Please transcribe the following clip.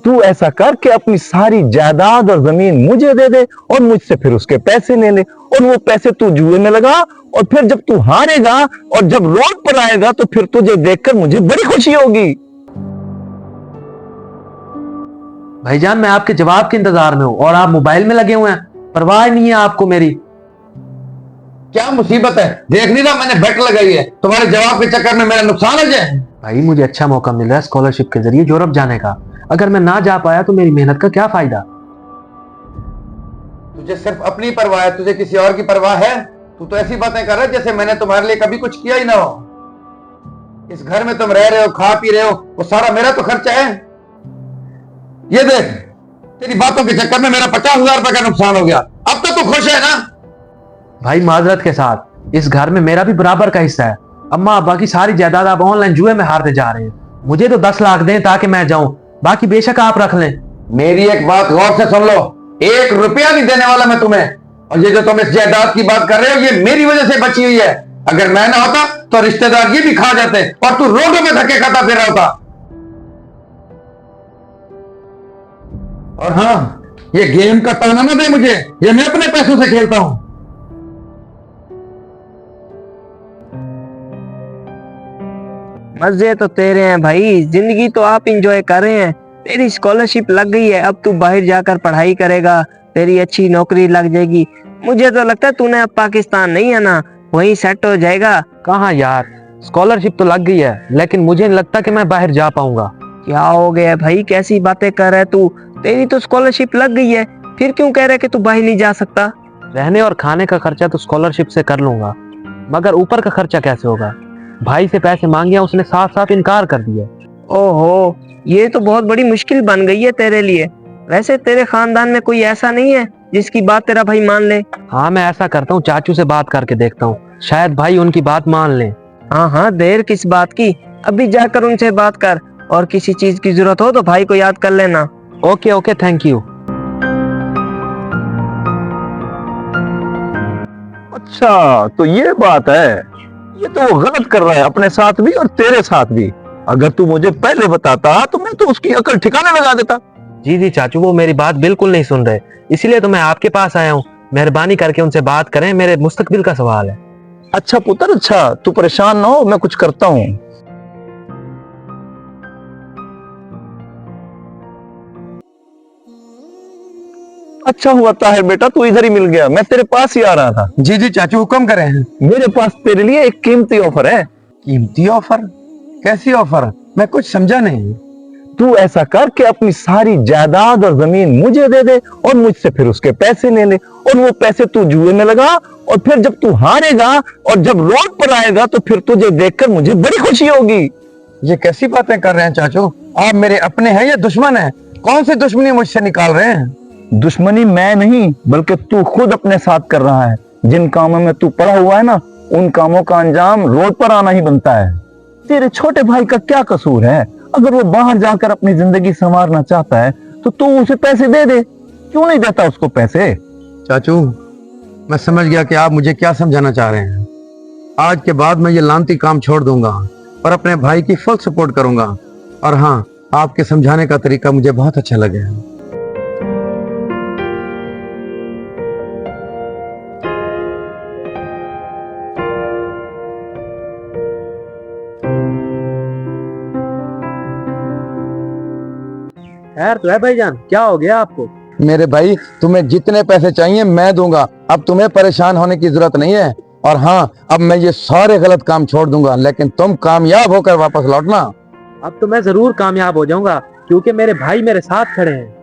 तू ऐसा कर कि अपनी सारी जायदाद और जमीन मुझे दे दे और मुझसे फिर उसके पैसे ले ले, और वो पैसे तू जुए में लगा, और फिर जब तू हारेगा और जब रोड पर आएगा तो फिर तुझे देखकर मुझे बड़ी खुशी होगी। भाईजान मैं आपके जवाब के इंतजार में हूँ और आप मोबाइल में लगे हुए हैं, परवाह नहीं है आपको मेरी। क्या मुसीबत है? देख नहीं रहा मैंने बेट लगाई है, तुम्हारे जवाब के चक्कर में मेरा नुकसान हो जाए। भाई मुझे अच्छा मौका मिल रहा है स्कॉलरशिप के जरिए यूरोप जाने का, अगर मैं ना जा पाया तो मेरी मेहनत का क्या फायदा। तुझे सिर्फ अपनी परवाह है, तुझे किसी और की परवाह है? तू तो ऐसी बातें कर रहा है जैसे मैंने तुम्हारे लिए कभी कुछ किया ही ना हो। इस घर में तुम रह रहे हो, खा पी रहे हो, वो सारा मेरा तो खर्चा है। ये देख, तेरी बातों के चक्कर में मेरा 50,000 रुपए का नुकसान हो गया। अब तो तू खुश है ना? भाई माजरत के साथ, इस घर में मेरा भी बराबर का हिस्सा है। अम्मा अब्बा की सारी जायदाद आप ऑनलाइन जुए में हारते जा रहे हैं, मुझे तो 10 लाख दें ताकि मैं जाऊं, बाकी बेशक आप रख लें। मेरी एक बात गौर से सुन लो, 1 रुपया नहीं देने वाला मैं तुम्हें। और ये जो तुम इस जायदाद की बात कर रहे हो, ये मेरी वजह से बची हुई है। अगर मैं ना होता तो रिश्तेदार ये भी खा जाते और तू रोडों में धक्के खाता फिर रहा होता। और हाँ, ये गेम का ताना ना दे मुझे, ये मैं अपने पैसों से खेलता हूं। मजे तो तेरे हैं भाई, जिंदगी तो आप इंजॉय कर रहे हैं। तेरी स्कॉलरशिप लग गई है, अब तू बाहर जाकर पढ़ाई करेगा, तेरी अच्छी नौकरी लग जाएगी। मुझे तो लगता है तूने अब पाकिस्तान नहीं आना, वहीं सेट हो जाएगा। कहाँ यार, स्कॉलरशिप तो लग गई है लेकिन मुझे नहीं लगता कि मैं बाहर जा पाऊंगा। क्या हो गया भाई, कैसी बातें कर रहा है तू? तेरी तो स्कॉलरशिप लग गई है, फिर क्यों कह रहा है कि तू बाहर नहीं जा सकता? रहने और खाने का खर्चा तो स्कॉलरशिप से कर लूंगा, मगर ऊपर का खर्चा कैसे होगा? भाई से पैसे मांगे, उसने साफ साफ इनकार कर दिया। ओहो, ये तो बहुत बड़ी मुश्किल बन गई है तेरे लिए। वैसे तेरे खानदान में कोई ऐसा नहीं है जिसकी बात तेरा भाई मान ले? हाँ मैं ऐसा करता हूँ, चाचू से बात करके देखता हूँ, शायद भाई उनकी बात मान ले। हाँ हाँ, देर किस बात की, अभी जाकर उनसे बात कर, और किसी चीज की जरूरत हो तो भाई को याद कर लेना। Okay okay, thank you. अच्छा तो ये बात है, ये तो वो गलत कर रहा है अपने साथ भी और तेरे साथ भी। अगर तू मुझे पहले बताता तो मैं तो उसकी अकल ठिकाने लगा देता। जी जी चाचू, वो मेरी बात बिल्कुल नहीं सुन रहे, इसीलिए तो मैं आपके पास आया हूँ। मेहरबानी करके उनसे बात करें, मेरे मुस्तकबिल का सवाल है। अच्छा पुत्र, अच्छा तू परेशान ना हो, मैं कुछ करता हूँ। अच्छा हुआ ताहिर बेटा, तू इधर ही मिल गया, मैं तेरे पास ही आ रहा था। जी जी चाचू, हुक्म करें। मेरे पास तेरे लिए एक कीमती ऑफर है। कीमती ऑफर? कैसी ऑफर? मैं कुछ समझा नहीं। तू ऐसा कर कि अपनी सारी जायदाद और जमीन मुझे दे दे और मुझसे फिर उसके पैसे ले ले, और वो पैसे तू जुए में लगा, और फिर जब तू हारेगा और जब रोड पर आएगा तो फिर तुझे देखकर मुझे बड़ी खुशी होगी। ये कैसी बातें कर रहे हैं चाचू? आप मेरे अपने हैं या दुश्मन हैं? कौन सी दुश्मनी मुझसे निकाल रहे हैं? दुश्मनी मैं नहीं, बल्कि तू खुद अपने साथ कर रहा है। जिन कामों में तू पड़ा हुआ है ना, उन कामों का अंजाम रोड पर आना ही बनता है। तेरे छोटे भाई का क्या कसूर है? अगर वो बाहर जाकर अपनी जिंदगी संवारना चाहता है तो तू उसे पैसे दे दे, क्यों नहीं देता उसको पैसे? चाचू, मैं समझ गया कि आप मुझे क्या समझाना चाह रहे हैं। आज के बाद मैं ये लानती काम छोड़ दूंगा और अपने भाई की फुल सपोर्ट करूंगा। और हाँ, आपके समझाने का तरीका मुझे बहुत अच्छा लगा है। खैर तो है भाईजान, क्या हो गया आपको? मेरे भाई, तुम्हें जितने पैसे चाहिए मैं दूंगा, अब तुम्हें परेशान होने की जरूरत नहीं है। और हाँ, अब मैं ये सारे गलत काम छोड़ दूंगा, लेकिन तुम कामयाब होकर वापस लौटना। अब तो मैं जरूर कामयाब हो जाऊंगा, क्योंकि मेरे भाई मेरे साथ खड़े हैं।